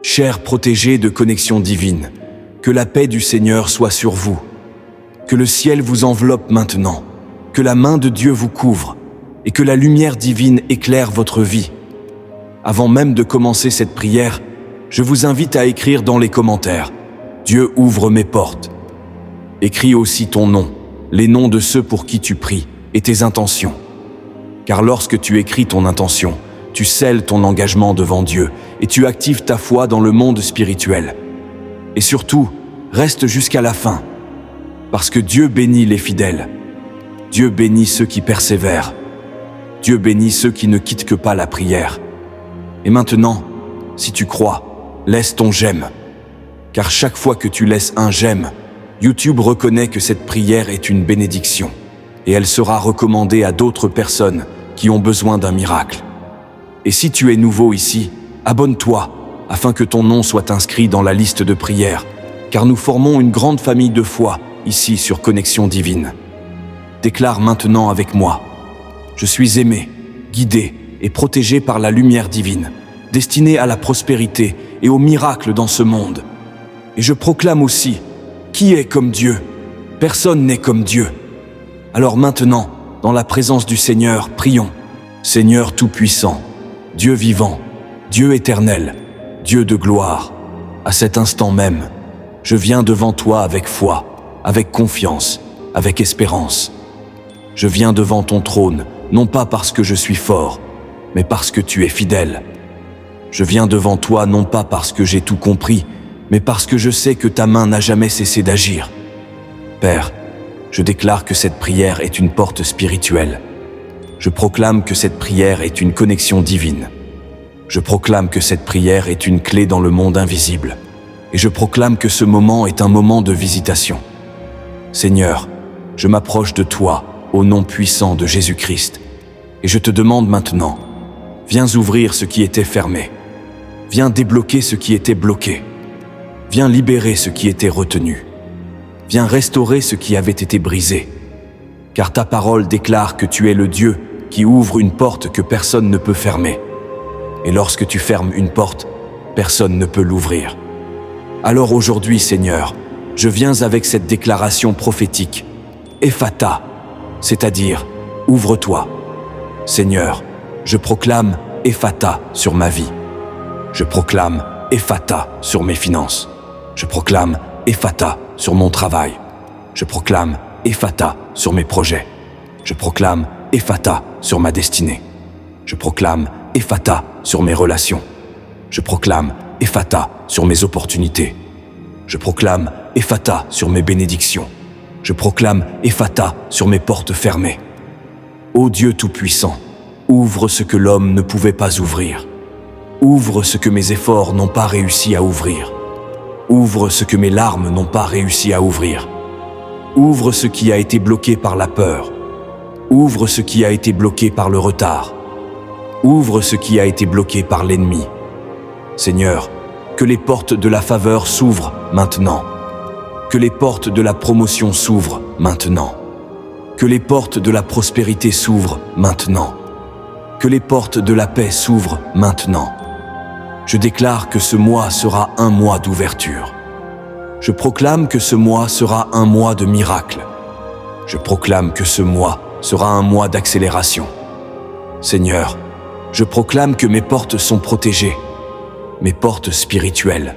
Chers protégés de connexion divine, que la paix du Seigneur soit sur vous. Que le ciel vous enveloppe maintenant, que la main de Dieu vous couvre et que la lumière divine éclaire votre vie. Avant même de commencer cette prière, je vous invite à écrire dans les commentaires « Dieu ouvre mes portes ». Écris aussi ton nom, les noms de ceux pour qui tu pries et tes intentions. Car lorsque tu écris ton intention, tu scelles ton engagement devant Dieu et tu actives ta foi dans le monde spirituel. Et surtout, reste jusqu'à la fin, parce que Dieu bénit les fidèles. Dieu bénit ceux qui persévèrent. Dieu bénit ceux qui ne quittent que pas la prière. Et maintenant, si tu crois, laisse ton j'aime. Car chaque fois que tu laisses un j'aime, YouTube reconnaît que cette prière est une bénédiction et elle sera recommandée à d'autres personnes qui ont besoin d'un miracle. Et si tu es nouveau ici, abonne-toi afin que ton nom soit inscrit dans la liste de prières, car nous formons une grande famille de foi ici sur Connexion Divine. Déclare maintenant avec moi: je suis aimé, guidé et protégé par la lumière divine, destinée à la prospérité et au miracle dans ce monde. Et je proclame aussi: qui est comme Dieu? Personne n'est comme Dieu. Alors maintenant, dans la présence du Seigneur, prions. Seigneur Tout-Puissant, Dieu vivant, Dieu éternel, Dieu de gloire, à cet instant même, je viens devant toi avec foi, avec confiance, avec espérance. Je viens devant ton trône, non pas parce que je suis fort, mais parce que tu es fidèle. Je viens devant toi non pas parce que j'ai tout compris, mais parce que je sais que ta main n'a jamais cessé d'agir. Père, je déclare que cette prière est une porte spirituelle. Je proclame que cette prière est une connexion divine. Je proclame que cette prière est une clé dans le monde invisible. Et je proclame que ce moment est un moment de visitation. Seigneur, je m'approche de toi, au nom puissant de Jésus-Christ. Et je te demande maintenant, viens ouvrir ce qui était fermé. Viens débloquer ce qui était bloqué. Viens libérer ce qui était retenu. Viens restaurer ce qui avait été brisé. Car ta parole déclare que tu es le Dieu qui ouvre une porte que personne ne peut fermer. Et lorsque tu fermes une porte, personne ne peut l'ouvrir. Alors aujourd'hui, Seigneur, je viens avec cette déclaration prophétique. Ephata, c'est-à-dire ouvre-toi. Seigneur, je proclame Ephata sur ma vie. Je proclame Ephata sur mes finances. Je proclame Ephata sur mon travail. Je proclame Ephata sur mes projets. Je proclame Ephata sur ma destinée. Je proclame Ephata sur mes relations. Je proclame Ephata sur mes opportunités. Je proclame Ephata sur mes bénédictions. Je proclame Ephata sur mes portes fermées. Ô Dieu Tout-Puissant, ouvre ce que l'homme ne pouvait pas ouvrir. Ouvre ce que mes efforts n'ont pas réussi à ouvrir. Ouvre ce que mes larmes n'ont pas réussi à ouvrir. Ouvre ce qui a été bloqué par la peur. Ouvre ce qui a été bloqué par le retard. Ouvre ce qui a été bloqué par l'ennemi. Seigneur, que les portes de la faveur s'ouvrent maintenant. Que les portes de la promotion s'ouvrent maintenant. Que les portes de la prospérité s'ouvrent maintenant. Que les portes de la paix s'ouvrent maintenant. Je déclare que ce mois sera un mois d'ouverture. Je proclame que ce mois sera un mois de miracles. Je proclame que ce mois sera un mois d'accélération. Seigneur, je proclame que mes portes sont protégées. Mes portes spirituelles,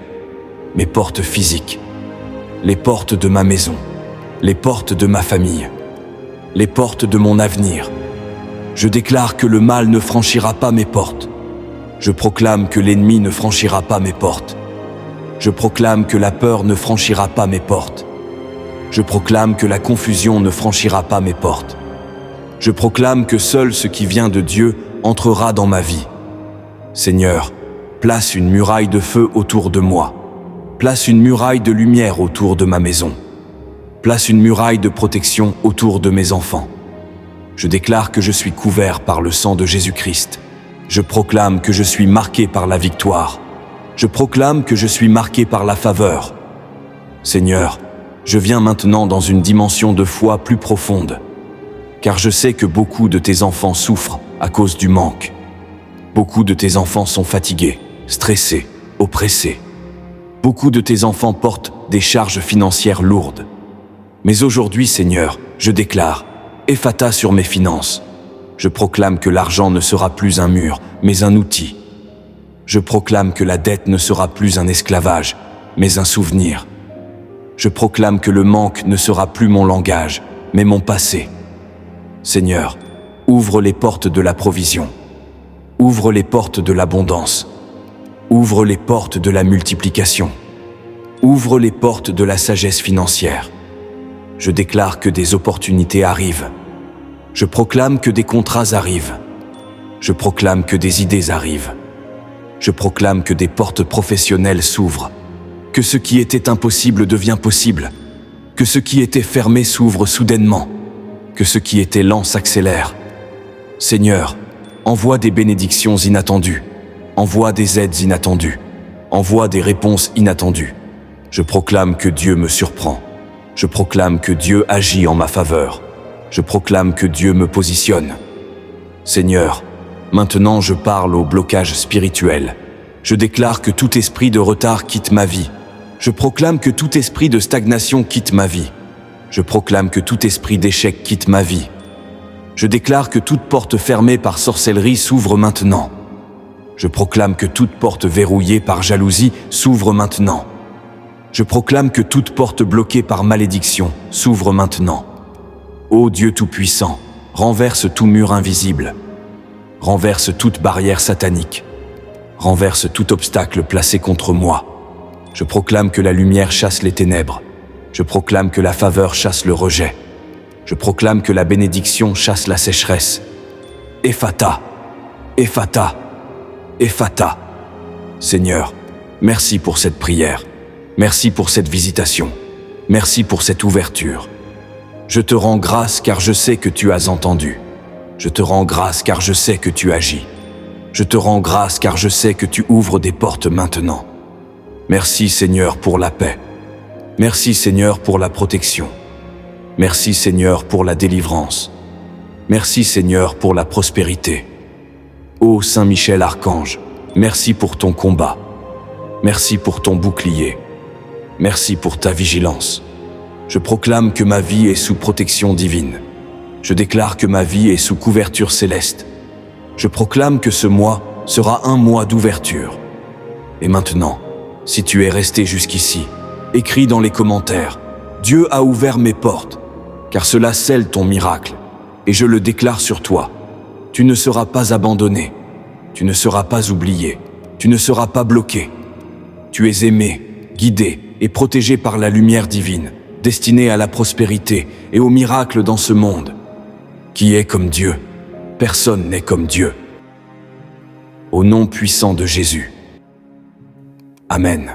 mes portes physiques, les portes de ma maison, les portes de ma famille, les portes de mon avenir. Je déclare que le mal ne franchira pas mes portes. Je proclame que l'ennemi ne franchira pas mes portes. Je proclame que la peur ne franchira pas mes portes. Je proclame que la confusion ne franchira pas mes portes. Je proclame que seul ce qui vient de Dieu entrera dans ma vie. Seigneur, place une muraille de feu autour de moi. Place une muraille de lumière autour de ma maison. Place une muraille de protection autour de mes enfants. Je déclare que je suis couvert par le sang de Jésus-Christ. Je proclame que je suis marqué par la victoire. Je proclame que je suis marqué par la faveur. Seigneur, je viens maintenant dans une dimension de foi plus profonde, car je sais que beaucoup de tes enfants souffrent à cause du manque. Beaucoup de tes enfants sont fatigués, stressés, oppressés. Beaucoup de tes enfants portent des charges financières lourdes. Mais aujourd'hui, Seigneur, je déclare Ephata sur mes finances. Je proclame que l'argent ne sera plus un mur, mais un outil. Je proclame que la dette ne sera plus un esclavage, mais un souvenir. Je proclame que le manque ne sera plus mon langage, mais mon passé. Seigneur, ouvre les portes de la provision. Ouvre les portes de l'abondance. Ouvre les portes de la multiplication. Ouvre les portes de la sagesse financière. Je déclare que des opportunités arrivent. Je proclame que des contrats arrivent. Je proclame que des idées arrivent. Je proclame que des portes professionnelles s'ouvrent. Que ce qui était impossible devient possible. Que ce qui était fermé s'ouvre soudainement. Que ce qui était lent s'accélère. Seigneur, envoie des bénédictions inattendues. Envoie des aides inattendues. Envoie des réponses inattendues. Je proclame que Dieu me surprend. Je proclame que Dieu agit en ma faveur. Je proclame que Dieu me positionne. Seigneur, maintenant je parle au blocage spirituel. Je déclare que tout esprit de retard quitte ma vie. Je proclame que tout esprit de stagnation quitte ma vie. Je proclame que tout esprit d'échec quitte ma vie. Je déclare que toute porte fermée par sorcellerie s'ouvre maintenant. Je proclame que toute porte verrouillée par jalousie s'ouvre maintenant. Je proclame que toute porte bloquée par malédiction s'ouvre maintenant. Ô Dieu Tout-Puissant, renverse tout mur invisible. Renverse toute barrière satanique. Renverse tout obstacle placé contre moi. Je proclame que la lumière chasse les ténèbres. Je proclame que la faveur chasse le rejet. Je proclame que la bénédiction chasse la sécheresse. Ephata, Ephata, Ephata. Seigneur, merci pour cette prière. Merci pour cette visitation. Merci pour cette ouverture. Je te rends grâce car je sais que tu as entendu. Je te rends grâce car je sais que tu agis. Je te rends grâce car je sais que tu ouvres des portes maintenant. Merci Seigneur pour la paix. Merci Seigneur pour la protection. Merci Seigneur pour la délivrance. Merci Seigneur pour la prospérité. Ô Saint Michel Archange, merci pour ton combat. Merci pour ton bouclier. Merci pour ta vigilance. Je proclame que ma vie est sous protection divine. Je déclare que ma vie est sous couverture céleste. Je proclame que ce mois sera un mois d'ouverture. Et maintenant, si tu es resté jusqu'ici, écris dans les commentaires « Dieu a ouvert mes portes », car cela scelle ton miracle. Et je le déclare sur toi. Tu ne seras pas abandonné. Tu ne seras pas oublié. Tu ne seras pas bloqué. Tu es aimé, guidé et protégé par la lumière divine, destinée à la prospérité et au miracle dans ce monde. Qui est comme Dieu? Personne n'est comme Dieu. Au nom puissant de Jésus. Amen.